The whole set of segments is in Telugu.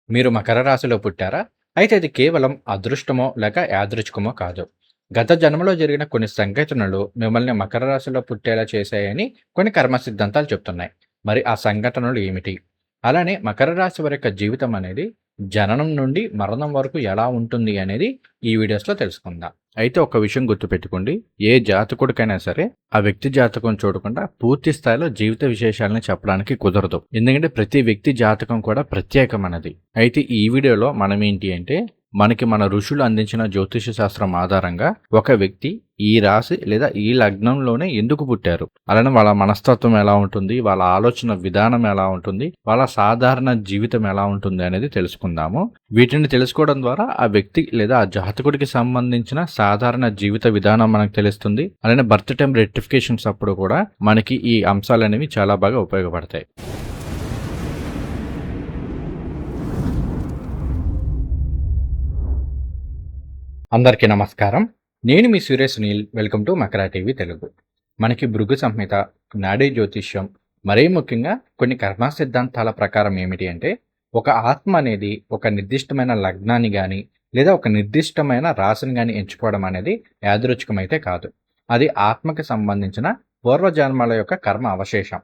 మీరు మకర రాశిలో పుట్టారా? అయితే అది కేవలం అదృష్టమో లేక యాదృచ్ఛికమో కాదు. గత జన్మలో జరిగిన కొన్ని సంఘటనలు మిమ్మల్ని మకర రాశిలో పుట్టేలా చేశాయని కొన్ని కర్మ సిద్ధాంతాలు చెప్తున్నాయి. మరి ఆ సంఘటనలు ఏమిటి? అలానే మకర రాశి వారి యొక్క జీవితం అనేది జననం నుండి మరణం వరకు ఎలా ఉంటుంది అనేది ఈ వీడియోస్‌లో తెలుసుకుందాం. అయితే ఒక విషయం గుర్తుపెట్టుకోండి. ఏ జాతకుడికైనా సరే ఆ వ్యక్తి జాతకం చూడకుండా పూర్తి స్థాయిలో జీవిత విశేషాలని చెప్పడానికి కుదరదు. ఎందుకంటే ప్రతి వ్యక్తి జాతకం కూడా ప్రత్యేకమైనది. అయితే ఈ వీడియోలో మనం ఏంటి అంటే మనకి మన ఋషులు అందించిన జ్యోతిష శాస్త్రం ఆధారంగా ఒక వ్యక్తి ఈ రాశి లేదా ఈ లగ్నంలోనే ఎందుకు పుట్టారు, అలానే వాళ్ళ మనస్తత్వం ఎలా ఉంటుంది, వాళ్ళ ఆలోచన విధానం ఎలా ఉంటుంది, వాళ్ళ సాధారణ జీవితం ఎలా ఉంటుంది అనేది తెలుసుకుందాము. వీటిని తెలుసుకోవడం ద్వారా ఆ వ్యక్తి లేదా ఆ జాతకుడికి సంబంధించిన సాధారణ జీవిత విధానం మనకు తెలుస్తుంది. అలానే బర్త్ టైం రెక్టిఫికేషన్స్ అప్పుడు కూడా మనకి ఈ అంశాలు అనేవి చాలా బాగా ఉపయోగపడతాయి. అందరికీ నమస్కారం. నేను మీ Suresh Sunil. Welcome to Makara TV Telugu. మనకి భృగు సంహిత, నాడీ జ్యోతిష్యం, మరీ ముఖ్యంగా కొన్ని కర్మ సిద్ధాంతాల ప్రకారం ఏమిటి అంటే ఒక ఆత్మ అనేది ఒక నిర్దిష్టమైన లగ్నాన్ని కానీ లేదా ఒక నిర్దిష్టమైన రాశిని కానీ ఎంచుకోవడం అనేది యాదృచ్ఛికమైతే కాదు. అది ఆత్మకి సంబంధించిన పూర్వజన్మల యొక్క కర్మ అవశేషం.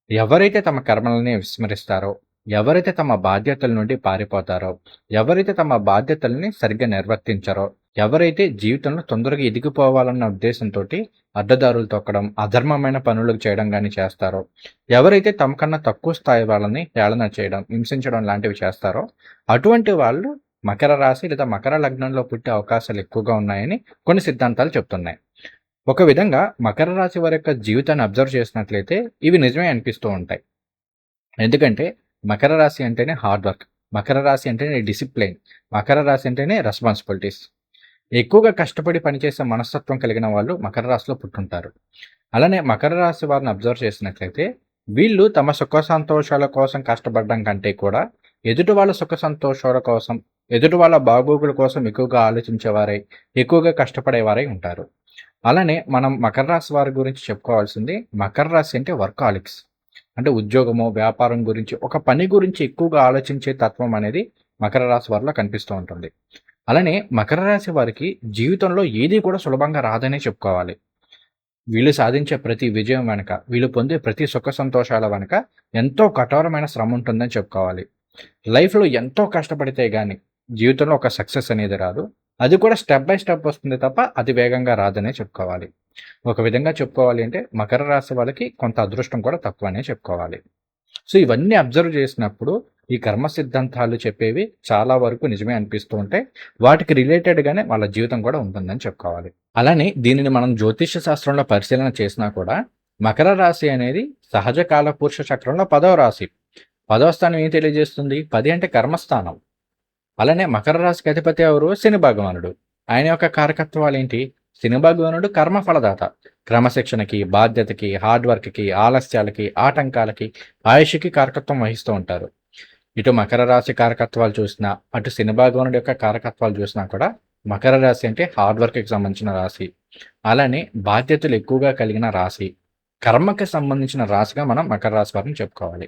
ఎవరైతే తమ కర్మలని విస్మరిస్తారో, ఎవరైతే తమ బాధ్యతల నుండి పారిపోతారో, ఎవరైతే తమ బాధ్యతల్ని సరిగ్గా నిర్వర్తించారో, ఎవరైతే జీవితంలో తొందరగా ఎదిగిపోవాలన్న ఉద్దేశంతో అడ్డదారులు తొక్కడం, అధర్మమైన పనులు చేయడం కానీ చేస్తారో, ఎవరైతే తమకన్నా తక్కువ స్థాయి వాళ్ళని హేళన చేయడం, హింసించడం లాంటివి చేస్తారో, అటువంటి వాళ్ళు మకర రాశి లేదా మకర లగ్నంలో పుట్టే అవకాశాలు ఎక్కువగా ఉన్నాయని కొన్ని సిద్ధాంతాలు చెప్తున్నాయి. ఒక విధంగా మకర రాశి వారి యొక్క జీవితాన్ని అబ్జర్వ్ చేసినట్లయితే ఇవి నిజమే అనిపిస్తూ ఉంటాయి. ఎందుకంటే మకర రాశి అంటేనే హార్డ్ వర్క్, మకర రాశి అంటేనే డిసిప్లైన్, మకర రాశి అంటేనే రెస్పాన్సిబిలిటీస్. ఎక్కువగా కష్టపడి పనిచేసే మనస్తత్వం కలిగిన వాళ్ళు మకర రాశిలో పుట్టుంటారు. అలానే మకర రాశి వారిని అబ్జర్వ్ చేసినట్లయితే వీళ్ళు తమ సుఖ సంతోషాల కోసం కష్టపడడం కంటే కూడా ఎదుటి వాళ్ళ సుఖ సంతోషాల కోసం, ఎదుటి వాళ్ళ బాగోగుల కోసం ఎక్కువగా ఆలోచించేవారై, ఎక్కువగా కష్టపడేవారై ఉంటారు. అలానే మనం మకర రాశి వారి గురించి చెప్పుకోవాల్సింది, మకర రాశి అంటే వర్కాలిక్స్. అంటే ఉద్యోగము, వ్యాపారం గురించి, ఒక పని గురించి ఎక్కువగా ఆలోచించే తత్వం అనేది మకర రాశి వారిలో కనిపిస్తూ ఉంటుంది. అలానే మకర రాశి వారికి జీవితంలో ఏది కూడా సులభంగా రాదనే చెప్పుకోవాలి. వీళ్ళు సాధించే ప్రతి విజయం వెనక, వీళ్ళు పొందే ప్రతి సుఖ సంతోషాల వెనక ఎంతో కఠోరమైన శ్రమ ఉంటుందని చెప్పుకోవాలి. లైఫ్లో ఎంతో కష్టపడితే కానీ జీవితంలో ఒక సక్సెస్ అనేది రాదు. అది కూడా స్టెప్ బై స్టెప్ వస్తుంది తప్ప అది వేగంగా రాదనే చెప్పుకోవాలి. ఒక విధంగా చెప్పుకోవాలి అంటే మకర రాశి వాళ్ళకి కొంత అదృష్టం కూడా తక్కువనే చెప్పుకోవాలి. సో ఇవన్నీ అబ్జర్వ్ చేసినప్పుడు ఈ కర్మ సిద్ధాంతాలు చెప్పేవి చాలా వరకు నిజమే అనిపిస్తూ ఉంటాయి. వాటికి రిలేటెడ్గానే వాళ్ళ జీవితం కూడా ఉంటుందని చెప్పుకోవాలి. అలానే దీనిని మనం జ్యోతిష్య శాస్త్రంలో పరిశీలన చేసినా కూడా మకర రాశి అనేది సహజ కాల పురుష చక్రంలో 10వ రాశి. 10వ స్థానం ఏం తెలియజేస్తుంది? 10 అంటే కర్మస్థానం. అలానే మకర రాశికి అధిపతి ఎవరు? శని భగవానుడు. ఆయన యొక్క కారకత్వాలు ఏంటి? శని భగవానుడు కర్మ ఫలదాత. క్రమశిక్షణకి, బాధ్యతకి, హార్డ్ వర్క్కి, ఆలస్యాలకి, ఆటంకాలకి, ఆయుష్కి కారకత్వం వహిస్తూ ఉంటారు. ఇటు మకర రాశి కారకత్వాలు చూసినా, అటు శని భగవానుడి యొక్క కారకత్వాలు చూసినా కూడా మకర రాశి అంటే హార్డ్ వర్క్కి సంబంధించిన రాశి. అలానే బాధ్యతలు ఎక్కువగా కలిగిన రాశి, కర్మకి సంబంధించిన రాశిగా మనం మకర రాశి వారిని చెప్పుకోవాలి.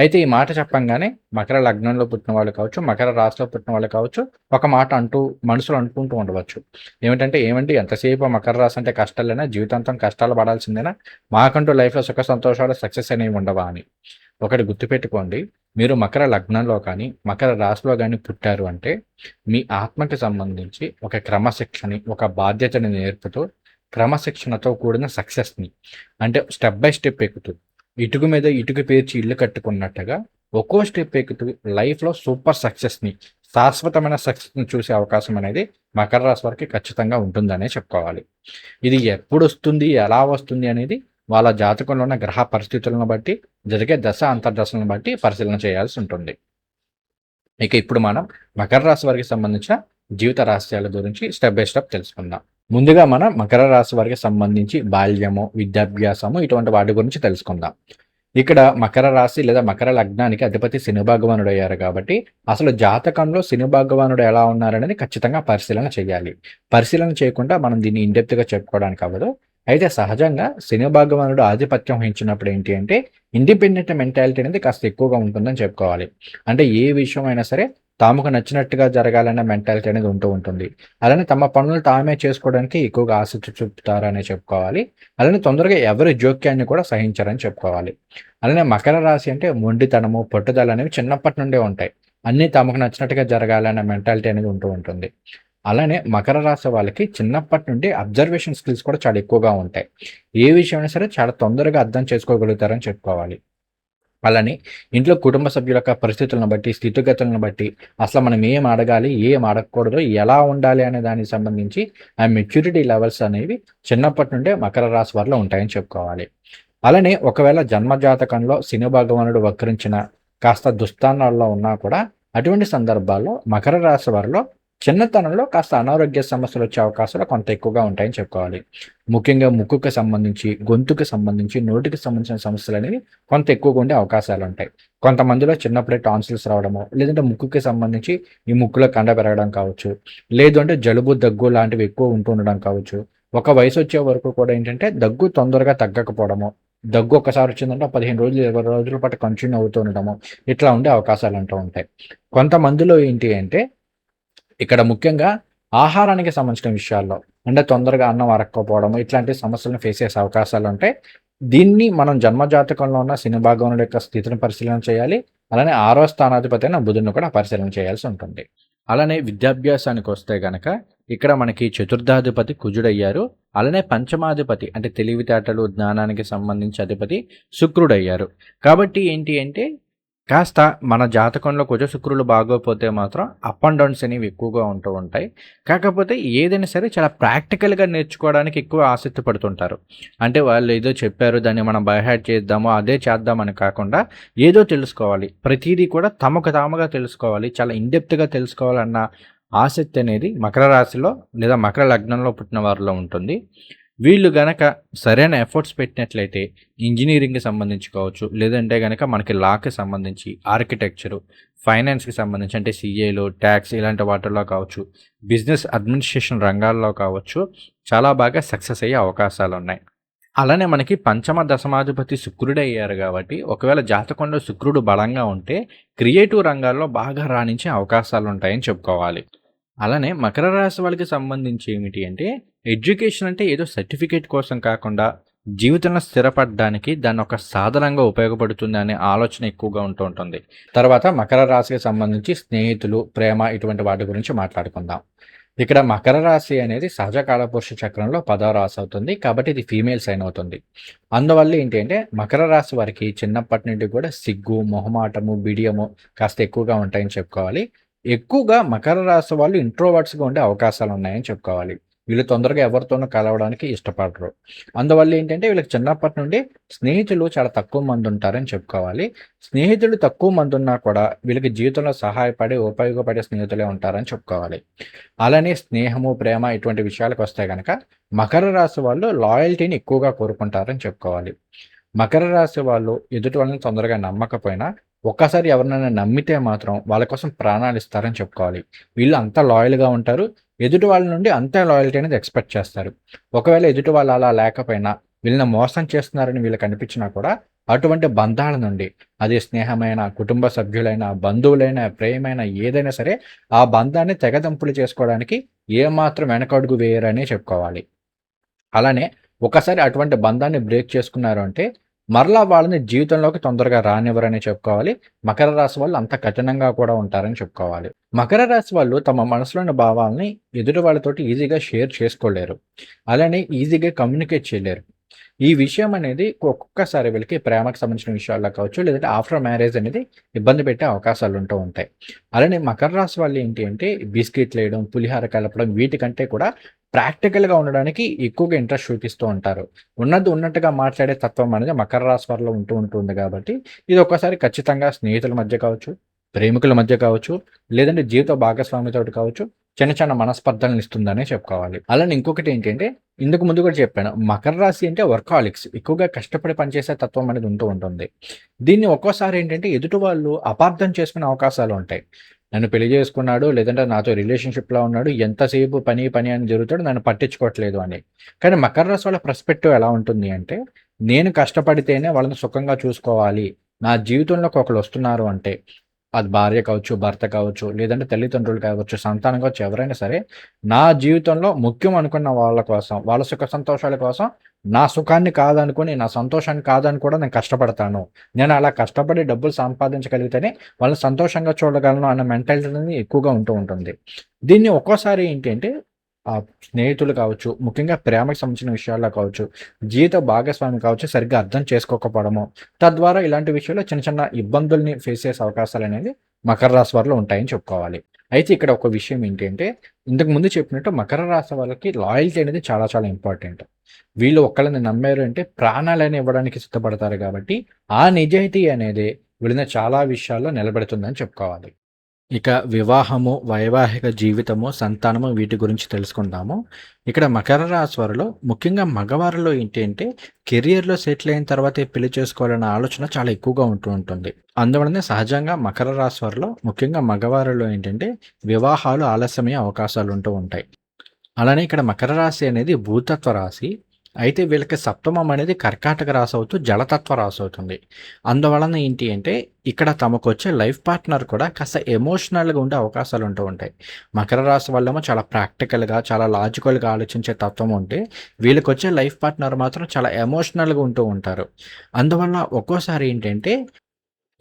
అయితే ఈ మాట చెప్పంగానే మకర లగ్నంలో పుట్టిన వాళ్ళు కావచ్చు, మకర రాశిలో పుట్టిన వాళ్ళు కావచ్చు, ఒక మాట అంటూ మనసులో అనుకుంటూ ఉండవచ్చు. ఏమిటంటే, ఏమండి ఎంతసేపు మకర రాశి అంటే కష్టాలేనా, జీవితాంతం కష్టాలు పడాల్సిందేనా, మాకంటూ లైఫ్లో సుఖ సంతోషాలు సక్సెస్ అనేవి ఉండవా అని. ఒకటి గుర్తుపెట్టుకోండి, మీరు మకర లగ్నంలో కానీ మకర రాశిలో కానీ పుట్టారు అంటే మీ ఆత్మకి సంబంధించి ఒక క్రమశిక్షణని, ఒక బాధ్యతని నేర్పుతూ, క్రమశిక్షణతో కూడిన సక్సెస్ని, అంటే స్టెప్ బై స్టెప్ ఎక్కుతూ, ఇటుక మీద ఇటుక పేర్చి ఇల్లు కట్టుకున్నట్టుగా ఒక్కో స్టెప్ ఎక్కుతూ లైఫ్లో సూపర్ సక్సెస్ని, శాశ్వతమైన సక్సెస్ని చూసే అవకాశం అనేది మకర రాశి వారికి ఖచ్చితంగా ఉంటుందనే చెప్పుకోవాలి. ఇది ఎప్పుడు వస్తుంది, ఎలా వస్తుంది అనేది వాళ్ళ జాతకంలో ఉన్న గ్రహ పరిస్థితులను బట్టి, జరిగే దశ అంతర్దశలను బట్టి పరిశీలన చేయాల్సి ఉంటుంది. ఇక ఇప్పుడు మనం మకర రాశి వారికి సంబంధించిన జీవిత రహస్యాల గురించి స్టెప్ బై స్టెప్ తెలుసుకుందాం. ముందుగా మనం మకర రాశి వారికి సంబంధించి బాల్యము, విద్యాభ్యాసము ఇటువంటి వాటి గురించి తెలుసుకుందాం. ఇక్కడ మకర రాశి లేదా మకర లగ్నానికి అధిపతి శని భగవానుడు అయ్యారు కాబట్టి అసలు జాతకంలో శని భగవానుడు ఎలా ఉన్నారనేది ఖచ్చితంగా పరిశీలన చేయాలి. పరిశీలన చేయకుండా మనం దీన్ని ఇండెప్త్గా చెప్పుకోవడానికి అవ్వదు. అయితే సహజంగా శని భగవానుడు ఆధిపత్యం వహించినప్పుడు ఏంటి అంటే ఇండిపెండెంట్ మెంటాలిటీ అనేది కాస్త ఎక్కువగా ఉంటుందని చెప్పుకోవాలి. అంటే ఏ విషయం అయినా సరే తాముకు నచ్చినట్టుగా జరగాలనే మెంటాలిటీ అనేది ఉంటూ ఉంటుంది. అలానే తమ పనులు తామే చేసుకోవడానికి ఎక్కువగా ఆసక్తి చూపుతారనే చెప్పుకోవాలి. అలానే తొందరగా ఎవరి జోక్యాన్ని కూడా సహించరని చెప్పుకోవాలి. అలానే మకర రాశి అంటే మొండితనము, పట్టుదల అనేవి చిన్నప్పటి నుండే ఉంటాయి. అన్నీ తమకు నచ్చినట్టుగా జరగాలనే మెంటాలిటీ అనేది ఉంటూ ఉంటుంది. అలానే మకర రాశి వాళ్ళకి చిన్నప్పటి నుండి అబ్జర్వేషన్ స్కిల్స్ కూడా చాలా ఎక్కువగా ఉంటాయి. ఏ విషయమైనా సరే చాలా తొందరగా అర్థం చేసుకోగలుగుతారని చెప్పుకోవాలి. అలానే ఇంట్లో కుటుంబ సభ్యుల యొక్క పరిస్థితులను బట్టి, స్థితిగతులను బట్టి అసలు మనం ఏం అడగాలి, ఏం అడగకూడదు, ఎలా ఉండాలి అనే దానికి సంబంధించి ఆ మెచ్యూరిటీ లెవెల్స్ అనేవి చిన్నప్పటి నుండే మకర రాశి వారిలో ఉంటాయని చెప్పుకోవాలి. అలానే ఒకవేళ జన్మ జాతకంలో శని భగవానుడు వక్రించిన కాస్త దుస్థానాల్లో ఉన్నా కూడా అటువంటి సందర్భాల్లో మకర రాశి వారిలో చిన్నతనంలో కాస్త అనారోగ్య సమస్యలు వచ్చే అవకాశాలు కొంత ఎక్కువగా ఉంటాయని చెప్పుకోవాలి. ముఖ్యంగా ముక్కుకి సంబంధించి, గొంతుకు సంబంధించి, నోటికి సంబంధించిన సమస్యలు అనేవి కొంత ఎక్కువగా ఉండే అవకాశాలు ఉంటాయి. కొంతమందిలో చిన్నప్పుడే టాన్సిల్స్ రావడము, లేదంటే ముక్కుకి సంబంధించి ఈ ముక్కులో కండ పెరగడం కావచ్చు, లేదు అంటే జలుబు, దగ్గు లాంటివి ఎక్కువ ఉంటూ ఉండడం కావచ్చు. ఒక వయసు వచ్చే వరకు కూడా ఏంటంటే దగ్గు తొందరగా తగ్గకపోవడము, దగ్గు ఒక్కసారి వచ్చిందంటే 15 రోజులు, 20 రోజుల పాటు కంటిన్యూ అవుతూ ఉండడము, ఇట్లా ఉండే అవకాశాలు అంటూ ఉంటాయి. కొంతమందిలో ఏంటి అంటే ఇక్కడ ముఖ్యంగా ఆహారానికి సంబంధించిన విషయాల్లో అంటే తొందరగా అన్నం అరక్కపోవడం ఇట్లాంటి సమస్యలను ఫేస్ చేసే అవకాశాలు ఉంటాయి. దీన్ని మనం జన్మజాతకంలో ఉన్న శని భగవానుడి యొక్క స్థితిని పరిశీలన చేయాలి. అలానే 6వ స్థానాధిపతి అయిన బుధుడిని కూడా పరిశీలన చేయాల్సి ఉంటుంది. అలానే విద్యాభ్యాసానికి వస్తే గనక ఇక్కడ మనకి చతుర్థాధిపతి కుజుడయ్యారు. అలానే పంచమాధిపతి అంటే తెలివితేటలు, జ్ఞానానికి సంబంధించి అధిపతి శుక్రుడయ్యారు. కాబట్టి ఏంటి అంటే కాస్త మన జాతకంలో కుజ శుక్రులు బాగోపోతే మాత్రం అప్ అండ్ డౌన్స్ అనేవి ఎక్కువగా ఉంటూ ఉంటాయి. కాకపోతే ఏదైనా సరే చాలా ప్రాక్టికల్‌గా నేర్చుకోవడానికి ఎక్కువ ఆసక్తి పడుతుంటారు. అంటే వాళ్ళు ఏదో చెప్పారు దాన్ని మనం బై హార్ట్ చేద్దాము, అదే చేద్దామని కాకుండా ఏదో తెలుసుకోవాలి. ప్రతీదీ కూడా తమకు తాముగా తెలుసుకోవాలి. చాలా ఇన్ డెప్త్‌గా తెలుసుకోవాలన్న ఆసక్తి అనేది మకర రాశిలో లేదా మకర లగ్నంలో పుట్టిన వారిలో ఉంటుంది. వీళ్ళు గనక సరైన ఎఫర్ట్స్ పెట్టినట్లయితే ఇంజినీరింగ్‌కి సంబంధించి కావచ్చు, లేదంటే గనక మనకి లాకి సంబంధించి, ఆర్కిటెక్చరు, ఫైనాన్స్‌కి సంబంధించి అంటే సీఏలు, టాక్స్ ఇలాంటి వాటిల్లో కావచ్చు, బిజినెస్ అడ్మినిస్ట్రేషన్ రంగాల్లో కావచ్చు, చాలా బాగా సక్సెస్ అయ్యే అవకాశాలున్నాయి. అలానే మనకి పంచమ దశమాధిపతి శుక్రుడే అయ్యారు గాబట్టి, ఒకవేళ జాతకంలో శుక్రుడు బలంగా ఉంటే క్రియేటివ్ రంగాల్లో బాగా రాణించే అవకాశాలుంటాయని చెప్పుకోవాలి. అలానే మకర రాశి వాళ్ళకి సంబంధించి ఏమిటి అంటే, ఎడ్యుకేషన్ అంటే ఏదో సర్టిఫికేట్ కోసం కాకుండా, జీవితంలో స్థిరపడడానికి దాన్ని ఒక సాధనంగా ఉపయోగపడుతుంది అనే ఆలోచన ఎక్కువగా ఉంటూ ఉంటుంది. తర్వాత మకర రాశికి సంబంధించి స్నేహితులు, ప్రేమ ఇటువంటి వాటి గురించి మాట్లాడుకుందాం. ఇక్కడ మకర రాశి అనేది సహజ కాలపురుష చక్రంలో 10వ రాశి అవుతుంది. కాబట్టి ఇది ఫీమేల్ సైన్ అవుతుంది. అందువల్ల ఏంటి అంటే మకర రాశి వారికి చిన్నప్పటి నుండి కూడా సిగ్గు, మొహమాటము, బిడియము కాస్త ఎక్కువగా ఉంటాయని చెప్పుకోవాలి. ఎక్కువగా మకర రాశి వాళ్ళు ఇంట్రోవర్ట్స్‌గా ఉండే అవకాశాలు ఉన్నాయని చెప్పుకోవాలి. వీళ్ళు తొందరగా ఎవరితోనూ కలవడానికి ఇష్టపడరు. అందువల్ల ఏంటంటే వీళ్ళకి చిన్నప్పటి నుండి స్నేహితులు చాలా తక్కువ మంది ఉంటారని చెప్పుకోవాలి. స్నేహితులు తక్కువ మంది ఉన్నా కూడా వీళ్ళకి జీవితంలో సహాయపడి, ఉపయోగపడే స్నేహితులే ఉంటారని చెప్పుకోవాలి. అలానే స్నేహము, ప్రేమ ఇటువంటి విషయాలకు వస్తే గనక మకర రాశి వాళ్ళు లాయల్టీని ఎక్కువగా కోరుకుంటారని చెప్పుకోవాలి. మకర రాశి వాళ్ళు ఎదుటి వాళ్ళని తొందరగా నమ్మకపోయినా ఒక్కసారి ఎవరినైనా నమ్మితే మాత్రం వాళ్ళ కోసం ప్రాణాలు ఇస్తారని చెప్పుకోవాలి. వీళ్ళు అంత లాయల్‌గా ఉంటారు. ఎదుటి వాళ్ళ నుండి అంతే లాయల్టీ అనేది ఎక్స్‌పెక్ట్ చేస్తారు. ఒకవేళ ఎదుటి వాళ్ళు అలా లేకపోయినా వీళ్ళని మోసం చేస్తున్నారని వీళ్ళకి అనిపించినా కూడా అటువంటి బంధాల నుండి అది స్నేహమైన, కుటుంబ సభ్యులైన, బంధువులైన, ప్రేమైన ఏదైనా సరే ఆ బంధాన్ని తెగదెంపులు చేసుకోవడానికి ఏమాత్రం వెనకడుగు వేయరనే చెప్పుకోవాలి. అలానే ఒకసారి అటువంటి బంధాన్ని బ్రేక్ చేసుకున్నారు అంటే, మరలా వాళ్ళని జీవితంలోకి తొందరగా రానివ్వరని చెప్పుకోవాలి. మకర రాశి వాళ్ళు అంత కఠినంగా కూడా ఉంటారని చెప్పుకోవాలి. మకర రాశి వాళ్ళు తమ మనసులోని భావాల్ని ఎదుటి వాళ్ళతోటి ఈజీగా షేర్ చేసుకోలేరు. అలానే ఈజీగా కమ్యూనికేట్ చేయలేరు. ఈ విషయం అనేది ఒక్కొక్కసారి వీళ్ళకి ప్రేమకు సంబంధించిన విషయాల్లో కావచ్చు, లేదంటే ఆఫ్టర్ మ్యారేజ్ అనేది ఇబ్బంది పెట్టే అవకాశాలు ఉంటూ ఉంటాయి. అలానే మకర రాశి వాళ్ళు ఏంటి అంటే బిస్కెట్లేయడం, పులిహోర కలపడం వీటికంటే కూడా ప్రాక్టికల్‌గా ఉండడానికి ఎక్కువగా ఇంట్రెస్ట్ చూపిస్తూ ఉంటారు. ఉన్నది ఉన్నట్టుగా మాట్లాడే తత్వం అనేది మకర రాశి వారిలో ఉంటూ ఉంటుంది కాబట్టి, ఇది ఒక్కసారి ఖచ్చితంగా స్నేహితుల మధ్య కావచ్చు, ప్రేమికుల మధ్య కావచ్చు, లేదంటే జీవిత భాగస్వామితోటి కావచ్చు, చిన్న చిన్న మనస్పర్ధలను ఇస్తుందనే చెప్పుకోవాలి. అలానే ఇంకొకటి ఏంటంటే, ఇంతకు ముందు కూడా చెప్పాను. మకర రాశి అంటే వర్కాహోలిక్స్. ఎక్కువగా కష్టపడి పనిచేసే తత్వం అనేది ఉంటూ ఉంటుంది. దీన్ని ఒక్కోసారి ఏంటంటే, ఎదుటి వాళ్ళు అపార్థం చేసుకునే అవకాశాలు ఉంటాయి. నన్ను పెళ్లి చేసుకున్నాడు, లేదంటే నాతో రిలేషన్‌షిప్‌లో ఉన్నాడు. ఎంతసేపు పని, పని అని జరుగుతాడు. నన్ను పట్టించుకోవట్లేదు అని. కానీ మకర రాశి వాళ్ళ పర్స్పెక్టివ్ ఎలా ఉంటుంది అంటే, నేను కష్టపడితేనే వాళ్ళని సుఖంగా చూసుకోవాలి. నా జీవితంలోకి ఒకళ్ళొస్తున్నారు అంటే అది భార్య కావచ్చు, భర్త కావచ్చు, లేదంటే తల్లిదండ్రులు కావచ్చు, సంతానం కావచ్చు, ఎవరైనా సరే, నా జీవితంలో ముఖ్యం అనుకున్న వాళ్ళ కోసం, వాళ్ళ సుఖ సంతోషాల కోసం, నా సుఖాన్ని కాదనుకోని, నా సంతోషాన్ని కాదని కూడా నేను కష్టపడతాను. నేను అలా కష్టపడి డబ్బులు సంపాదించగలిగితేనే వాళ్ళని సంతోషంగా చూడగలను అన్న మెంటాలిటీ అనేది ఎక్కువగా ఉంటూ ఉంటుంది. దీన్ని ఒక్కోసారి ఏంటి అంటే స్నేహితులు కావచ్చు, ముఖ్యంగా ప్రేమకు సంబంధించిన విషయాల్లో కావచ్చు, జీవిత భాగస్వామి కావచ్చు, సరిగ్గా అర్థం చేసుకోకపోవడము, తద్వారా ఇలాంటి విషయాల్లో చిన్న చిన్న ఇబ్బందుల్ని ఫేస్ చేసే అవకాశాలనేవి మకర రాశి వారిలో ఉంటాయని చెప్పుకోవాలి. అయితే ఇక్కడ ఒక విషయం ఏంటి అంటే, ఇంతకు ముందు చెప్పినట్టు మకర రాశి వాళ్ళకి లాయల్టీ అనేది చాలా చాలా ఇంపార్టెంట్. వీళ్ళు ఒకళ్ళని నమ్మారు అంటే ప్రాణాలని ఇవ్వడానికి సిద్ధపడతారు కాబట్టి, ఆ నిజాయితీ అనేది వీళ్ళని చాలా విషయాల్లో నిలబెడుతుందని చెప్పుకోవాలి. ఇక వివాహము, వైవాహిక జీవితము, సంతానము వీటి గురించి తెలుసుకుందాము. ఇక్కడ మకర రాశి వారిలో ముఖ్యంగా మగవారిలో ఏంటి అంటే కెరియర్‌లో సెటిల్ అయిన తర్వాతే పెళ్లి చేసుకోవాలన్న ఆలోచన చాలా ఎక్కువగా ఉంటూ ఉంటుంది. అందువలనే సహజంగా మకర రాశి వారిలో ముఖ్యంగా మగవారిలో ఏంటంటే వివాహాలు ఆలస్యమయ్యే అవకాశాలు ఉంటూ ఉంటాయి. అలానే ఇక్కడ మకర రాశి అనేది భూతత్వ రాశి. అయితే వీళ్ళకి సప్తమం అనేది కర్కాటక రాశి అవుతూ జలతత్వ రాశి అవుతుంది. అందువలన ఏంటి అంటే ఇక్కడ తమకొచ్చే లైఫ్ పార్ట్నర్ కూడా కాస్త ఎమోషనల్‌గా ఉండే అవకాశాలు ఉంటూ ఉంటాయి. మకర రాశి వాళ్ళేమో చాలా ప్రాక్టికల్‌గా, చాలా లాజికల్‌గా ఆలోచించే తత్వం ఉంటే, వీళ్ళకొచ్చే లైఫ్ పార్ట్నర్ మాత్రం చాలా ఎమోషనల్‌గా ఉంటూ ఉంటారు. అందువల్ల ఒక్కోసారి ఏంటంటే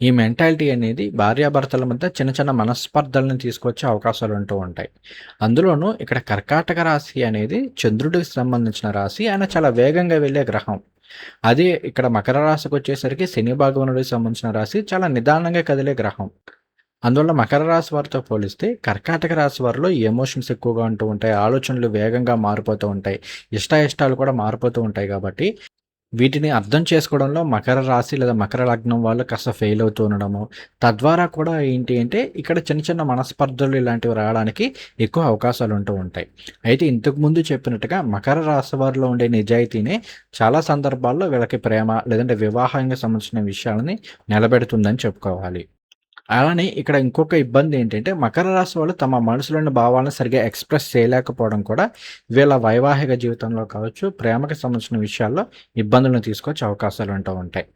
ఈ మెంటాలిటీ అనేది భార్యాభర్తల మధ్య చిన్న చిన్న మనస్పర్ధలను తీసుకొచ్చే అవకాశాలు ఉంటూ ఉంటాయి. అందులోనూ ఇక్కడ కర్కాటక రాశి అనేది చంద్రుడికి సంబంధించిన రాశి. ఆయన చాలా వేగంగా వెళ్ళే గ్రహం. అదే ఇక్కడ మకర రాశికొచ్చేసరికి శని భగవానుడికి సంబంధించిన రాశి చాలా నిదానంగా కదిలే గ్రహం. అందువల్ల మకర రాశి వారితో పోలిస్తే కర్కాటక రాశి వారిలో ఈ ఎమోషన్స్ ఎక్కువగా ఉంటూ ఉంటాయి. ఆలోచనలు వేగంగా మారిపోతూ ఉంటాయి. ఇష్టాయిష్టాలు కూడా మారిపోతూ ఉంటాయి కాబట్టి వీటిని అర్థం చేసుకోవడంలో మకర రాశి లేదా మకర లగ్నం వాళ్ళు కాస్త ఫెయిల్ అవుతూ ఉండడము. తద్వారా కూడా ఏంటి అంటే ఇక్కడ చిన్న చిన్న మనస్పర్ధలు ఇలాంటివి రావడానికి ఎక్కువ అవకాశాలు ఉంటూ ఉంటాయి. అయితే ఇంతకుముందు చెప్పినట్టుగా మకర రాశి వారిలో ఉండే నిజాయితీనే చాలా సందర్భాల్లో వీళ్ళకి ప్రేమ లేదంటే వివాహానికి సంబంధించిన విషయాలని నిలబెడుతుందని చెప్పుకోవాలి. అలానే ఇక్కడ ఇంకొక ఇబ్బంది ఏంటంటే, మకర రాశి వాళ్ళు తమ మనసులోని భావాలను సరిగ్గా ఎక్స్‌ప్రెస్ చేయలేకపోవడం కూడా వీళ్ళ వైవాహిక జీవితంలో కావచ్చు, ప్రేమకు సంబంధించిన విషయాల్లో ఇబ్బందులను తీసుకొచ్చే అవకాశాలు ఉంటూ ఉంటాయి.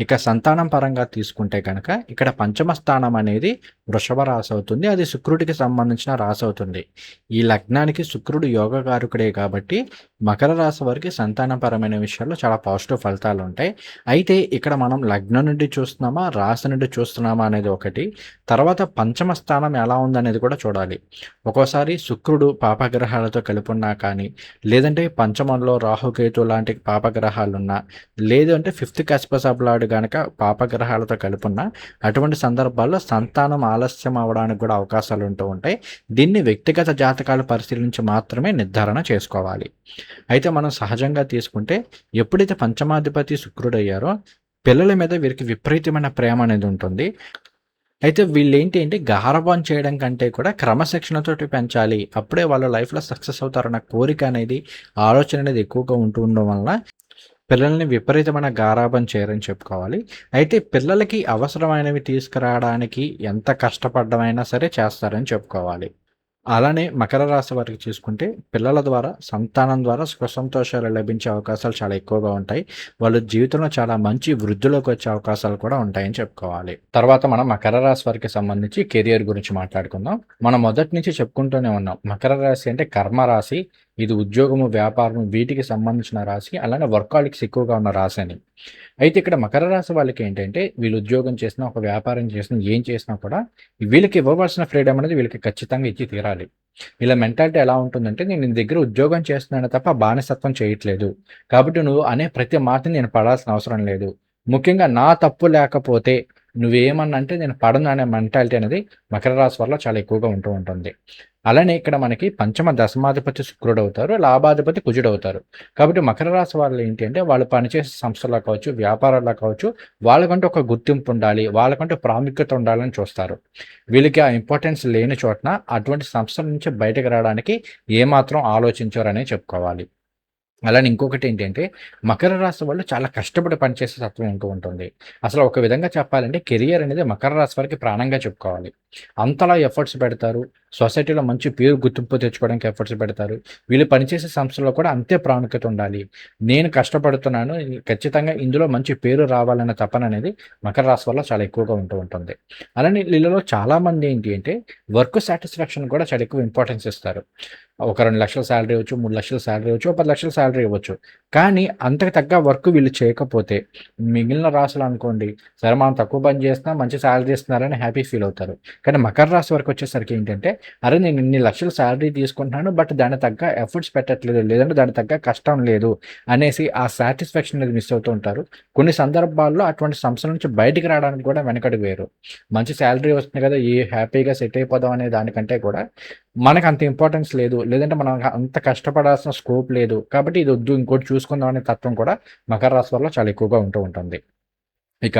ఇక సంతానం పరంగా తీసుకుంటే గనక, ఇక్కడ పంచమ స్థానం అనేది వృషభ రాశి అవుతుంది. అది శుక్రుడికి సంబంధించిన రాశి అవుతుంది. ఈ లగ్నానికి శుక్రుడు యోగకారకుడే కాబట్టి, మకర రాశి వారికి సంతానపరమైన విషయాల్లో చాలా పాజిటివ్ ఫలితాలు ఉంటాయి. అయితే ఇక్కడ మనం లగ్నం నుండి చూస్తున్నామా, రాశి నుండి చూస్తున్నామా అనేది ఒకటి. తర్వాత పంచమ స్థానం ఎలా ఉందనేది కూడా చూడాలి. ఒక్కోసారి శుక్రుడు పాపగ్రహాలతో కలిపున్నా కానీ, లేదంటే పంచమంలో రాహుకేతు లాంటి పాపగ్రహాలున్నా, లేదు అంటే ఫిఫ్త్ కస్పస్ ఆఫ్ లార్డ్ గనక పాపగ్రహాలతో కలిపున్నా, అటువంటి సందర్భాల్లో సంతానం ఆలస్యం అవ్వడానికి కూడా అవకాశాలు ఉంటూ ఉంటాయి. దీన్ని వ్యక్తిగత జాతకాలు పరిశీలించి మాత్రమే నిర్ధారణ చేసుకోవాలి. అయితే మనం సహజంగా తీసుకుంటే ఎప్పుడైతే పంచమాధిపతి శుక్రుడయ్యారో పిల్లల మీద వీరికి విపరీతమైన ప్రేమ అనేది ఉంటుంది. అయితే వీళ్ళేంటి అంటే గారాబం చేయడం కంటే కూడా క్రమశిక్షణతోటి పెంచాలి. అప్పుడే వాళ్ళ లైఫ్‌లో సక్సెస్ అవుతారన్న కోరిక అనేది, ఆలోచన అనేది ఎక్కువగా ఉంటూ ఉండడం వలన పిల్లల్ని విపరీతమైన గారాబం చేయరని చెప్పుకోవాలి. అయితే పిల్లలకి అవసరమైనవి తీసుకురావడానికి ఎంత కష్టపడ్డమైనా సరే చేస్తారని చెప్పుకోవాలి. అలానే మకర రాశి వారికి చూసుకుంటే పిల్లల ద్వారా, సంతానం ద్వారా సుఖ సంతోషాలు లభించే అవకాశాలు చాలా ఎక్కువగా ఉంటాయి. వాళ్ళు జీవితంలో చాలా మంచి వృద్ధిలోకి వచ్చే అవకాశాలు కూడా ఉంటాయని చెప్పుకోవాలి. తర్వాత మనం మకర రాశి వారికి సంబంధించి కెరియర్ గురించి మాట్లాడుకుందాం. మనం మొదటి నుంచి చెప్పుకుంటూనే ఉన్నాం. మకర రాశి అంటే కర్మ రాశి. ఇది ఉద్యోగము, వ్యాపారం వీటికి సంబంధించిన రాశి. అలానే వర్కాహోలిక్స్ ఎక్కువగా ఉన్న రాశి అని. అయితే ఇక్కడ మకర రాశి వాళ్ళకి ఏంటంటే వీళ్ళు ఉద్యోగం చేసినా, ఒక వ్యాపారం చేసినా, ఏం చేసినా కూడా వీళ్ళకి ఇవ్వవలసిన ఫ్రీడమ్ అనేది వీళ్ళకి ఖచ్చితంగా ఇచ్చి తీరాలి. వీళ్ళ మెంటాలిటీ ఎలా ఉంటుందంటే నేను నీ దగ్గర ఉద్యోగం చేస్తున్నాను తప్ప బానిసత్వం చేయట్లేదు. కాబట్టి నువ్వు అనే ప్రతి మాటని నేను పడాల్సిన అవసరం లేదు. ముఖ్యంగా నా తప్పు లేకపోతే నువ్వేమన్నా అంటే నేను పడను అనే మెంటాలిటీ అనేది మకర రాశి వారిలో చాలా ఎక్కువగా ఉంటూ ఉంటుంది. అలానే ఇక్కడ మనకి పంచమ దశమాధిపతి శుక్రుడవుతారు, లాభాధిపతి కుజుడవుతారు. కాబట్టి మకర రాశి వాళ్ళు ఏంటి అంటే వాళ్ళు పనిచేసే సంస్థల్లో కావచ్చు, వ్యాపారాల్లో కావచ్చు, వాళ్ళకంటూ ఒక గుర్తింపు ఉండాలి, వాళ్ళకంటూ ప్రాముఖ్యత ఉండాలని చూస్తారు. వీళ్ళకి ఆ ఇంపార్టెన్స్ లేని చోటన అటువంటి సంస్థల నుంచి బయటకు రావడానికి ఏమాత్రం ఆలోచించరనే చెప్పుకోవాలి. అలానే ఇంకొకటి ఏంటంటే మకర రాశి వాళ్ళు చాలా కష్టపడి పనిచేసే తత్వం ఉంటూ ఉంటుంది. అసలు ఒక విధంగా చెప్పాలంటే కెరియర్ అనేది మకర రాశి వారికి ప్రాణంగా చెప్పుకోవాలి. అంతలా ఎఫర్ట్స్ పెడతారు. సొసైటీలో మంచి పేరు గుర్తింపు తెచ్చుకోవడానికి ఎఫర్ట్స్ పెడతారు. వీళ్ళు పనిచేసే సంస్థలో కూడా అంతే ప్రాముఖ్యత ఉండాలి. నేను కష్టపడుతున్నాను, ఖచ్చితంగా ఇందులో మంచి పేరు రావాలన్న తపన అనేది మకర రాశి వల్ల చాలా ఎక్కువగా ఉంటూ ఉంటుంది. అలానే వీళ్ళలో చాలామంది ఏంటి అంటే వర్క్ సాటిస్ఫాక్షన్ కూడా చాలా ఎక్కువ ఇంపార్టెన్స్ ఇస్తారు. ఒక 2,00,000 శాలరీ ఇవ్వచ్చు, 3,00,000 శాలరీ ఇవ్వచ్చు, 10,00,000 శాలరీ ఇవ్వచ్చు. కానీ అంతకు తగ్గ వర్క్ వీళ్ళు చేయకపోతే మిగిలిన రాశులు అనుకోండి, సరే మనం తక్కువ పని చేస్తున్నా మంచి శాలరీ ఇస్తున్నారని హ్యాపీ ఫీల్ అవుతారు. కానీ మకర రాశి వరకు వచ్చేసరికి ఏంటంటే, అరే నేను ఇన్ని లక్షలు శాలరీ తీసుకుంటున్నాను, బట్ దానికి తగ్గ ఎఫర్ట్స్ పెట్టట్లేదు, లేదంటే దానికి తగ్గ కష్టం లేదు అనేసి ఆ సాటిస్ఫాక్షన్ అనేది మిస్ అవుతూ ఉంటారు. కొన్ని సందర్భాల్లో అటువంటి సంస్థల నుంచి బయటికి రావడానికి కూడా వెనకడుగు వేయరు. మంచి శాలరీ వస్తుంది కదా, హ్యాపీగా సెట్ అయిపోదాం అనే దానికంటే కూడా మనకు అంత ఇంపార్టెన్స్ లేదు, లేదంటే మనం అంత కష్టపడాల్సిన స్కోప్ లేదు, కాబట్టి ఇది వద్దు ఇంకోటి చూసుకుందాం అనే తత్వం కూడా మకర రాశి వల్ల చాలా ఎక్కువగా ఉంటూ ఉంటుంది. ఇక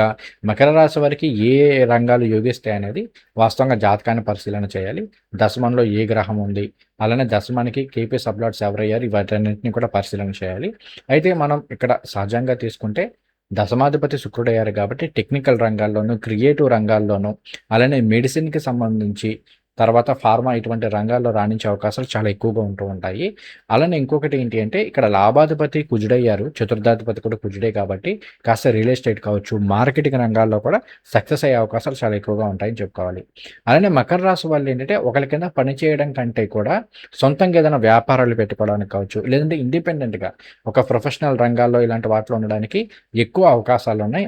మకర రాశి వారికి ఏ రంగాలు యోగిస్తాయి అనేది వాస్తవంగా జాతకాన్ని పరిశీలన చేయాలి. దశమంలో ఏ గ్రహం ఉంది, అలానే దశమానికి కేపీ సబ్లాట్స్ ఎవరయ్యారు, వాటన్నింటినీ కూడా పరిశీలన చేయాలి. అయితే మనం ఇక్కడ సహజంగా తీసుకుంటే దశమాధిపతి శుక్రుడయ్యారు కాబట్టి టెక్నికల్ రంగాల్లోనూ, క్రియేటివ్ రంగాల్లోనూ, అలానే మెడిసిన్కి సంబంధించి, తర్వాత ఫార్మా ఇటువంటి రంగాల్లో రాణించే అవకాశాలు చాలా ఎక్కువగా ఉంటూ ఉంటాయి. అలానే ఇంకొకటి ఏంటి అంటే ఇక్కడ లాభాధిపతి కుజుడయ్యారు, చతుర్థాధిపతి కూడా కుజుడే కాబట్టి కాస్త రియల్ ఎస్టేట్ కావచ్చు, మార్కెటింగ్ రంగాల్లో కూడా సక్సెస్ అయ్యే అవకాశాలు చాలా ఎక్కువగా ఉంటాయని చెప్పుకోవాలి. అలానే మకర రాశి వాళ్ళు ఏంటంటే ఒకరి కింద పని చేయడం కంటే కూడా సొంతంగా ఏదైనా వ్యాపారాలు పెట్టుకోవడానికి కావచ్చు, లేదంటే ఇండిపెండెంట్గా ఒక ప్రొఫెషనల్ రంగాల్లో ఇలాంటి వాటిలో ఉండడానికి ఎక్కువ అవకాశాలు ఉన్నాయి.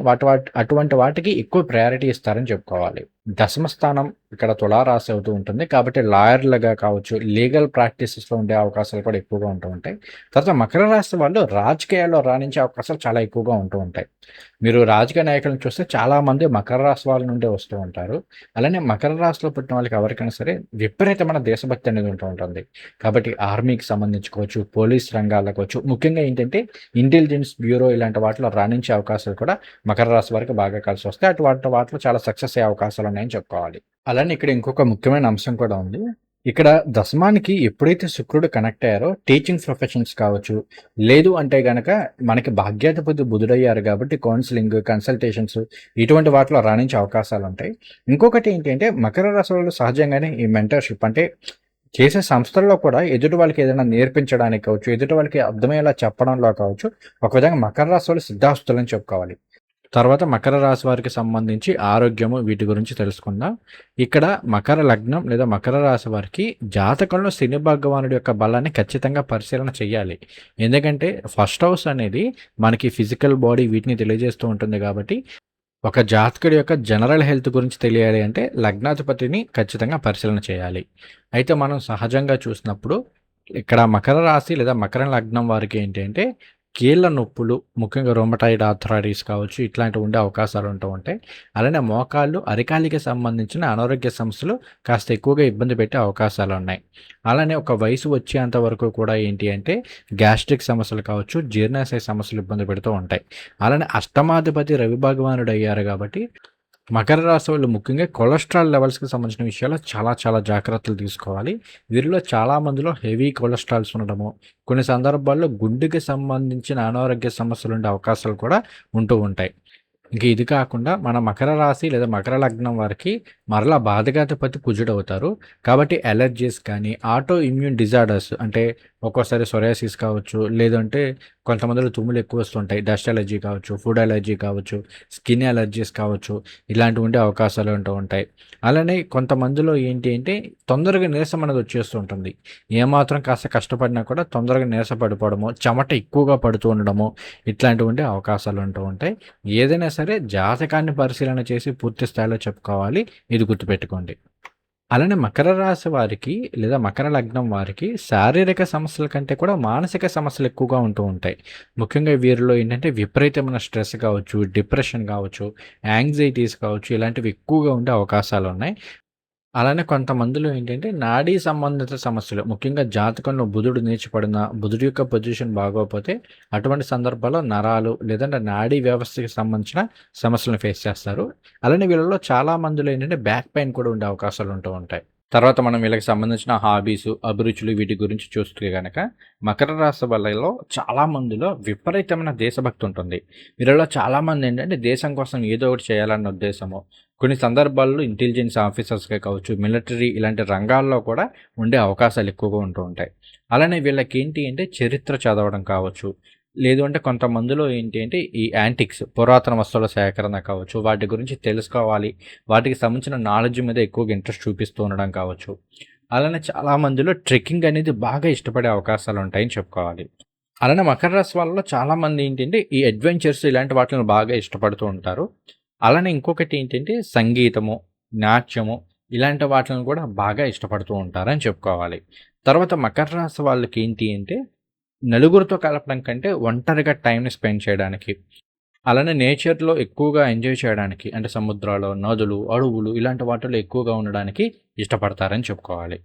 అటువంటి వాటికి ఎక్కువ ప్రయారిటీ ఇస్తారని చెప్పుకోవాలి. దశమ స్థానం ఇక్కడ తులారాశి అవుతూ ఉంటుంది కాబట్టి లాయర్లుగా కావచ్చు, లీగల్ ప్రాక్టీసెస్లో ఉండే అవకాశాలు కూడా ఎక్కువగా ఉంటూ ఉంటాయి. తర్వాత మకర రాశి వాళ్ళు రాజకీయాల్లో రాణించే అవకాశాలు చాలా ఎక్కువగా ఉంటూ ఉంటాయి. మీరు రాజకీయ నాయకులను చూస్తే చాలామంది మకర రాశి వాళ్ళ నుండే వస్తూ ఉంటారు. అలానే మకర రాశిలో పుట్టిన వాళ్ళకి ఎవరికైనా సరే విపరీతమైన దేశభక్తి అనేది ఉంటూ ఉంటుంది. కాబట్టి ఆర్మీకి సంబంధించుకోవచ్చు, పోలీస్ రంగాల్లో కావచ్చు, ముఖ్యంగా ఏంటంటే ఇంటెలిజెన్స్ బ్యూరో ఇలాంటి వాటిలో రాణించే అవకాశాలు కూడా మకర రాశి వారికి బాగా కలిసి వస్తాయి. అటువంటి వాటిలో చాలా సక్సెస్ అయ్యే అవకాశాలు ఉన్నాయని చెప్పుకోవాలి. అలానే ఇక్కడ ఇంకొక ముఖ్యమైన అంశం కూడా ఉంది. ఇక్కడ దశమానికి ఎప్పుడైతే శుక్రుడు కనెక్ట్ అయ్యారో టీచింగ్ ప్రొఫెషన్స్ కావచ్చు, లేదు అంటే గనక మనకి భాగ్యాధిపతి బుధుడయ్యారు కాబట్టి కౌన్సిలింగ్, కన్సల్టేషన్స్ ఇటువంటి వాటిలో రాణించే అవకాశాలు ఉంటాయి. ఇంకొకటి ఏంటంటే మకర రాశి వాళ్ళు సహజంగానే ఈ మెంటర్షిప్ అంటే చేసే సంస్థల్లో కూడా ఎదుటి వాళ్ళకి ఏదైనా నేర్పించడానికి కావచ్చు, ఎదుటి వాళ్ళకి అర్థమయ్యేలా చెప్పడంలో కావచ్చు, ఒక విధంగా మకర రాశి వాళ్ళు సిద్ధాస్తులని చెప్పుకోవాలి. తర్వాత మకర రాశి వారికి సంబంధించి ఆరోగ్యము వీటి గురించి తెలుసుకుందాం. ఇక్కడ మకర లగ్నం లేదా మకర రాశి వారికి జాతకంలో శని భగవానుడి యొక్క బలాన్ని ఖచ్చితంగా పరిశీలన చేయాలి. ఎందుకంటే ఫస్ట్ హౌస్ అనేది మనకి ఫిజికల్ బాడీ వీటిని తెలియజేస్తూ ఉంటుంది కాబట్టి ఒక జాతకుడి యొక్క జనరల్ హెల్త్ గురించి తెలియాలి అంటే లగ్నాధిపతిని ఖచ్చితంగా పరిశీలన చేయాలి. అయితే మనం సహజంగా చూసినప్పుడు ఇక్కడ మకర రాశి లేదా మకర లగ్నం వారికి ఏంటి అంటే కీళ్ళ నొప్పులు, ముఖ్యంగా రొమటాయిడ్ ఆర్థరైటిస్ కావచ్చు, ఇట్లాంటివి ఉండే అవకాశాలు ఉంటూ ఉంటాయి. అలానే మోకాళ్ళు, అరికాలికి సంబంధించిన అనారోగ్య సమస్యలు కాస్త ఎక్కువగా ఇబ్బంది పెట్టే అవకాశాలు ఉన్నాయి. అలానే ఒక వయసు వచ్చేంత వరకు కూడా ఏంటి అంటే గ్యాస్ట్రిక్ సమస్యలు కావచ్చు, జీర్ణాశయ సమస్యలు ఇబ్బంది పెడుతూ ఉంటాయి. అలానే అష్టమాధిపతి రవి భగవానుడు అయ్యారు కాబట్టి మకర రాశి వాళ్ళు ముఖ్యంగా కొలెస్ట్రాల్ లెవెల్స్కి సంబంధించిన విషయాల్లో చాలా చాలా జాగ్రత్తలు తీసుకోవాలి. వీరిలో చాలా మందిలో హెవీ కొలెస్ట్రాల్స్ ఉండడము, కొన్ని సందర్భాల్లో గుండెకి సంబంధించిన అనారోగ్య సమస్యలు ఉండే అవకాశాలు కూడా ఉంటూ ఉంటాయి. ఇంక ఇది కాకుండా మన మకర రాశి లేదా మకర లగ్నం వారికి మరలా బాధకాధిపతి కుజుడవుతారు. కాబట్టి ఎలర్జీస్ కానీ, ఆటో ఇమ్యూన్ డిజార్డర్స్ అంటే ఒక్కోసారి సొరియాసిస్ కావచ్చు, లేదంటే కొంతమందిలో తుమ్ములు ఎక్కువ వస్తుంటాయి, డస్ట్ ఎలర్జీ కావచ్చు, ఫుడ్ ఎలర్జీ కావచ్చు, స్కిన్ ఎలర్జీస్ కావచ్చు, ఇలాంటివి ఉండే అవకాశాలు ఉంటూ ఉంటాయి. అలానే కొంతమందిలో ఏంటి అంటే తొందరగా నీరసం అనేది వచ్చేస్తూ ఉంటుంది. ఏమాత్రం కాస్త కష్టపడినా కూడా తొందరగా నీరస పడిపోవడము, చెమట ఎక్కువగా పడుతూ ఉండడము, ఇట్లాంటివి ఉండే అవకాశాలు ఉంటూ ఉంటాయి. ఏదైనా సరే జాతకాన్ని పరిశీలన చేసి పూర్తి స్థాయిలో చెప్పుకోవాలి. ఇది గుర్తుపెట్టుకోండి. అలానే మకర రాశి వారికి లేదా మకర లగ్నం వారికి శారీరక సమస్యల కంటే కూడా మానసిక సమస్యలు ఎక్కువగా ఉంటూ ఉంటాయి. ముఖ్యంగా వీరిలో ఏంటంటే విపరీతమైన స్ట్రెస్ కావచ్చు, డిప్రెషన్ కావచ్చు, యాంగ్జైటీస్ కావచ్చు, ఇలాంటివి ఎక్కువగా ఉండే అవకాశాలున్నాయి. అలానే కొంతమందిలో ఏంటంటే నాడీ సంబంధిత సమస్యలు, ముఖ్యంగా జాతకంలో బుధుడు నీచపడిన, బుధుడు యొక్క పొజిషన్ బాగోకపోతే అటువంటి సందర్భాల్లో నరాలు లేదంటే నాడీ వ్యవస్థకి సంబంధించిన సమస్యలను ఫేస్ చేస్తారు. అలానే వీళ్ళలో చాలా మందిలో ఏంటంటే బ్యాక్ పెయిన్ కూడా ఉండే అవకాశాలు ఉంటూ ఉంటాయి. తర్వాత మనం వీళ్ళకి సంబంధించిన హాబీసు, అభిరుచులు వీటి గురించి చూస్తే గనక మకర రాశి వాళ్ళలో చాలా మందిలో విపరీతమైన దేశభక్తి ఉంటుంది. వీళ్ళలో చాలామంది ఏంటంటే దేశం కోసం ఏదో ఒకటి చేయాలన్న ఉద్దేశము, కొన్ని సందర్భాల్లో ఇంటెలిజెన్స్ ఆఫీసర్స్‌గా కావచ్చు, మిలిటరీ ఇలాంటి రంగాల్లో కూడా ఉండే అవకాశాలు ఎక్కువగా ఉంటూ ఉంటాయి. అలానే వీళ్ళకేంటి అంటే చరిత్ర చదవడం కావచ్చు, లేదు అంటే కొంతమందిలో ఏంటి అంటే ఈ యాంటిక్స్ పురాతన వస్తువుల సేకరణ కావచ్చు, వాటి గురించి తెలుసుకోవాలి, వాటికి సంబంధించిన నాలెడ్జ్ మీద ఎక్కువగా ఇంట్రెస్ట్ చూపిస్తూ ఉండడం కావచ్చు. అలానే చాలా మందిలో ట్రెక్కింగ్ అనేది బాగా ఇష్టపడే అవకాశాలు ఉంటాయని చెప్పుకోవాలి. అలానే మకర రాశి వాళ్ళలో చాలామంది ఏంటంటే ఈ అడ్వెంచర్స్ ఇలాంటి వాటిని బాగా ఇష్టపడుతూ ఉంటారు. అలానే ఇంకొకటి ఏంటంటే సంగీతము, నాట్యము ఇలాంటి వాటిని కూడా బాగా ఇష్టపడుతూ ఉంటారని చెప్పుకోవాలి. తర్వాత మకర రాశి వాళ్ళకి ఏంటి అంటే నలుగురితో కలపడం కంటే ఒంటరిగా టైంని స్పెండ్ చేయడానికి, అలానే నేచర్‌లో ఎక్కువగా ఎంజాయ్ చేయడానికి అంటే సముద్రాలు, నదులు, అడవులు ఇలాంటి వాటిలో ఎక్కువగా ఉండడానికి ఇష్టపడతారని చెప్పుకోవాలి.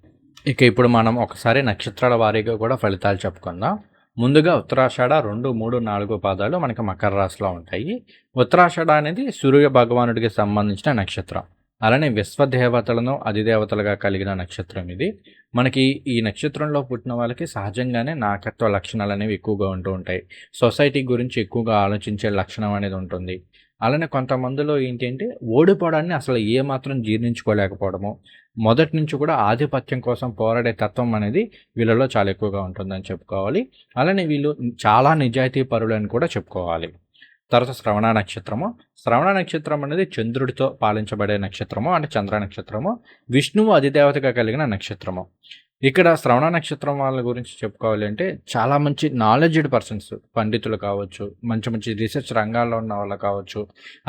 ఇక ఇప్పుడు మనం ఒకసారి నక్షత్రాల వారీగా కూడా ఫలితాలు చెప్పుకుందాం. ముందుగా ఉత్తరాషాఢ 2, 3, 4 పాదాలు మనకి మకర రాశిలో ఉంటాయి. ఉత్తరాషాఢ అనేది సూర్య భగవానుడికి సంబంధించిన నక్షత్రం. అలానే విశ్వదేవతలను అధిదేవతలుగా కలిగిన నక్షత్రం ఇది. మనకి ఈ నక్షత్రంలో పుట్టిన వాళ్ళకి సహజంగానే నాయకత్వ లక్షణాలు అనేవి ఎక్కువగా ఉంటూ ఉంటాయి. సొసైటీ గురించి ఎక్కువగా ఆలోచించే లక్షణం అనేది ఉంటుంది. అలానే కొంతమందిలో ఏంటి అంటే ఓడిపోవడాన్ని అసలు ఏమాత్రం జీర్ణించుకోలేకపోవడము, మొదటి నుంచి కూడా ఆధిపత్యం కోసం పోరాడే తత్వం అనేది వీళ్ళలో చాలా ఎక్కువగా ఉంటుందని చెప్పుకోవాలి. అలానే వీళ్ళు చాలా నిజాయితీ పరులని కూడా చెప్పుకోవాలి. తర్వాత శ్రవణ నక్షత్రము. శ్రవణ నక్షత్రం అనేది చంద్రుడితో పాలించబడే నక్షత్రము, అంటే చంద్ర నక్షత్రము. విష్ణువు అధిదేవతగా కలిగిన నక్షత్రము. ఇక్కడ శ్రవణ నక్షత్రం వాళ్ళ గురించి చెప్పుకోవాలి అంటే చాలా మంచి నాలెడ్జ్డ్ పర్సన్స్, పండితులు కావచ్చు, మంచి మంచి రీసెర్చ్ రంగాల్లో ఉన్న వాళ్ళు కావచ్చు,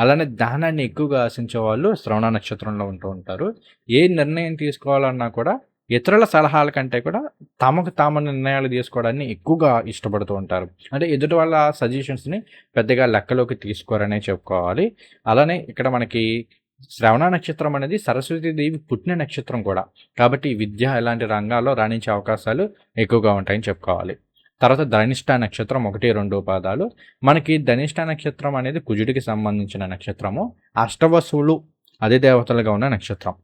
అలానే జ్ఞానాన్ని ఎక్కువగా ఆశించే వాళ్ళు శ్రవణ నక్షత్రంలో ఉంటూ ఉంటారు. ఏ నిర్ణయం తీసుకోవాలన్నా కూడా ఇతరుల సలహాల కంటే కూడా తమకు తాము నిర్ణయాలు తీసుకోవడాన్ని ఎక్కువగా ఇష్టపడుతూ ఉంటారు. అంటే ఎదుటి వాళ్ళ సజెషన్స్‌ని పెద్దగా లెక్కలోకి తీసుకోరనే చెప్పుకోవాలి. అలానే ఇక్కడ మనకి శ్రవణ నక్షత్రం అనేది సరస్వతీదేవి పుట్టిన నక్షత్రం కూడా. కాబట్టి విద్య ఇలాంటి రంగాల్లో రాణించే అవకాశాలు ఎక్కువగా ఉంటాయని చెప్పుకోవాలి. తర్వాత ధనిష్ట నక్షత్రం 1, 2 పాదాలు. మనకి ధనిష్ట నక్షత్రం అనేది కుజుడికి సంబంధించిన నక్షత్రము. అష్టవసువులు అధిదేవతలుగా ఉన్న నక్షత్రం.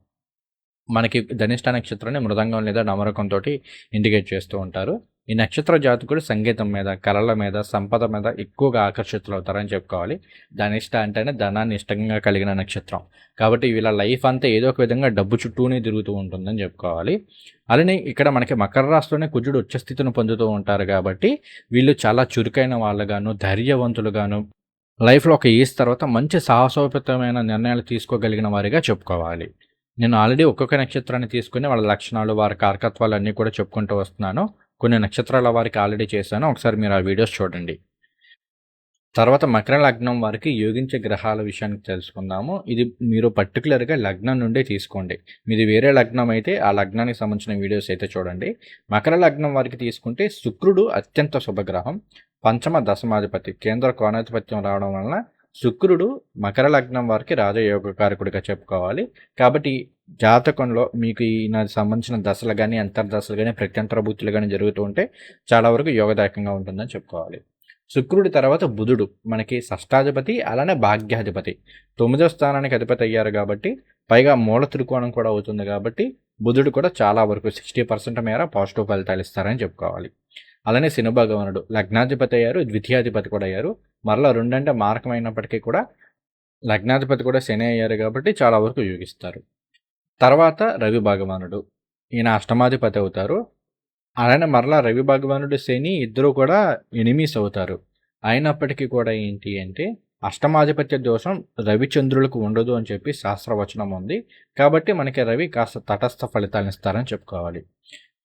మనకి ధనిష్ట నక్షత్రాన్ని మృదంగం లేదా నమరకంతోటి ఇండికేట్ చేస్తూ ఉంటారు. ఈ నక్షత్ర జాతకుడు సంగీతం మీద, కళల మీద, సంపద మీద ఎక్కువగా ఆకర్షితులవుతారని చెప్పుకోవాలి. ధనిష్ట అంటేనే ధనాన్ని ఇష్టంగా కలిగిన నక్షత్రం. కాబట్టి వీళ్ళ లైఫ్ అంతా ఏదో ఒక విధంగా డబ్బు చుట్టూనే తిరుగుతూ ఉంటుందని చెప్పుకోవాలి. అలానే ఇక్కడ మనకి మకర రాశిలోనే కుజుడు ఉచ్చ స్థితిని పొందుతూ ఉంటారు కాబట్టి వీళ్ళు చాలా చురుకైన వాళ్ళుగాను, ధైర్యవంతులుగాను, లైఫ్‌లో ఒక ఏజ్ తర్వాత మంచి సాహసోపేతమైన నిర్ణయాలు తీసుకోగలిగిన వారిగా చెప్పుకోవాలి. నేను ఆల్రెడీ ఒక్కొక్క నక్షత్రాన్ని తీసుకొని వాళ్ళ లక్షణాలు, వారి కారకత్వాలు అన్నీ కూడా చెప్పుకుంటూ వస్తున్నాను. కొన్ని నక్షత్రాల వారికి ఆల్రెడీ చేశాను. ఒకసారి మీరు ఆ వీడియోస్ చూడండి. తర్వాత మకర లగ్నం వారికి యోగించే గ్రహాల విషయానికి తెలుసుకుందాము. ఇది మీరు పర్టికులర్‌గా లగ్నం నుండే తీసుకోండి. మీది వేరే లగ్నం అయితే ఆ లగ్నానికి సంబంధించిన వీడియోస్ అయితే చూడండి. మకర లగ్నం వారికి తీసుకుంటే శుక్రుడు అత్యంత శుభగ్రహం. పంచమ దశమాధిపతి, కేంద్ర కోణాధిపత్యం రావడం వలన శుక్రుడు మకర లగ్నం వారికి రాజయోగకారకుడిగా చెప్పుకోవాలి. కాబట్టి జాతకంలో మీకు ఈయనకి సంబంధించిన దశలు కానీ, అంతర్దశలు కానీ, ప్రత్యంతర భూతులు కానీ జరుగుతూ ఉంటే చాలా వరకు యోగదాయకంగా ఉంటుందని చెప్పుకోవాలి. శుక్రుడి తర్వాత బుధుడు మనకి షష్టాధిపతి, అలానే భాగ్యాధిపతి. 9వ స్థానానికి అధిపతి అయ్యారు కాబట్టి, పైగా మూల త్రికోణం కూడా అవుతుంది కాబట్టి బుధుడు కూడా చాలా వరకు 60% మేర పాజిటివ్ ఫలితాలు ఇస్తారని చెప్పుకోవాలి. అలానే శని భగవానుడు లగ్నాధిపతి అయ్యారు, ద్వితీయాధిపతి కూడా అయ్యారు. మరలా 2 అంటే మారకమైనప్పటికీ కూడా లగ్నాధిపతి కూడా శని అయ్యారు కాబట్టి చాలా వరకు యోగిస్తారు. తర్వాత రవి భగవానుడు, ఈయన అష్టమాధిపతి అవుతారు. అలానే మరలా రవి భగవానుడు, శని ఇద్దరు కూడా ఎనిమీస్ అవుతారు. అయినప్పటికీ కూడా ఏంటి అంటే అష్టమాధిపత్య దోషం రవిచంద్రులకు ఉండదు అని చెప్పి శాస్త్రవచనం ఉంది. కాబట్టి మనకి రవి కాస్త తటస్థ ఫలితాలను ఇస్తారని చెప్పుకోవాలి.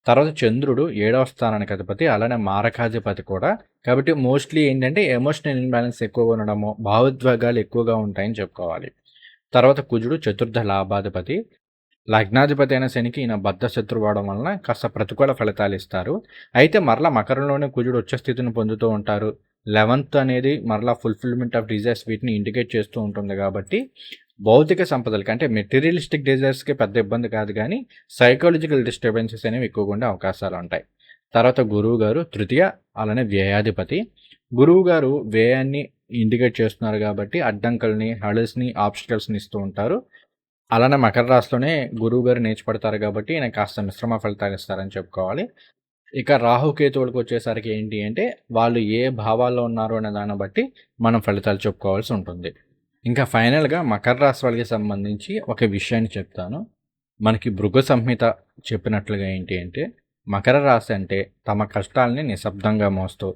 తర్వాత చంద్రుడు 7వ స్థానానికి అధిపతి, అలానే మారకాధిపతి కూడా. కాబట్టి మోస్ట్లీ ఏంటంటే ఎమోషనల్ ఇంబ్యాలెన్స్ ఎక్కువగా ఉండడము, భావోద్వేగాలు ఎక్కువగా ఉంటాయని చెప్పుకోవాలి. తర్వాత కుజుడు చతుర్థ లాభాధిపతి. లగ్నాధిపతి అయిన శనికి ఈయన బద్ధ శత్రువు అవడం వలన కాస్త ప్రతికూల ఫలితాలు ఇస్తారు. అయితే మరలా మకరంలోనే కుజుడు ఉచ్చ స్థితిని పొందుతూ ఉంటారు. 11th అనేది మరలా ఫుల్ఫిల్మెంట్ ఆఫ్ డిజైర్స్ వీటిని ఇండికేట్ చేస్తూ ఉంటుంది కాబట్టి భౌతిక సంపదలకి అంటే మెటీరియలిస్టిక్ డిజైర్స్కి పెద్ద ఇబ్బంది కాదు, కానీ సైకాలజికల్ డిస్టర్బెన్సెస్ అనేవి ఎక్కువగా ఉండే అవకాశాలు ఉంటాయి. తర్వాత గురువు గారు తృతీయ, అలానే వ్యయాధిపతి. గురువు గారు వ్యయాన్ని ఇండికేట్ చేస్తున్నారు కాబట్టి అడ్డంకుల్ని, హడల్స్ని, ఆబ్స్టికల్స్ని ఇస్తూ ఉంటారు. అలానే మకర రాశిలోనే గురువు గారు నేర్చుపడతారు కాబట్టి ఈయన కాస్త మిశ్రమ ఫలితాలు ఇస్తారని చెప్పుకోవాలి. ఇక రాహుకేతువులకు వచ్చేసరికి ఏంటి అంటే వాళ్ళు ఏ భావాల్లో ఉన్నారు అనే దాన్ని బట్టి మనం ఫలితాలు చెప్పుకోవాల్సి ఉంటుంది. ఇంకా ఫైనల్గా మకర రాశి వాళ్ళకి సంబంధించి ఒక విషయాన్ని చెప్తాను. మనకి భృగు సంహిత చెప్పినట్లుగా ఏంటి అంటే మకర రాశి అంటే తమ కష్టాలని నిశ్శబ్దంగా మోస్తూ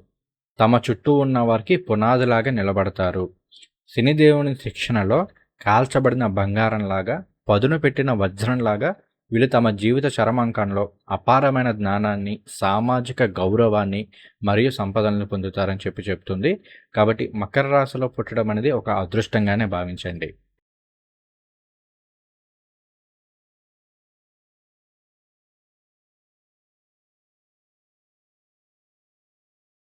తమ చుట్టూ ఉన్న వారికి పునాదిలాగా నిలబడతారు. శనిదేవుని శిక్షణలో కాల్చబడిన బంగారంలాగా, పదును పెట్టిన వజ్రంలాగా వీళ్ళు తమ జీవిత చరమాంకంలో అపారమైన జ్ఞానాన్ని, సామాజిక గౌరవాన్ని మరియు సంపదలను పొందుతారని చెప్తుంది. కాబట్టి మకర రాశిలో పుట్టడం అనేది ఒక అదృష్టంగానే భావించండి.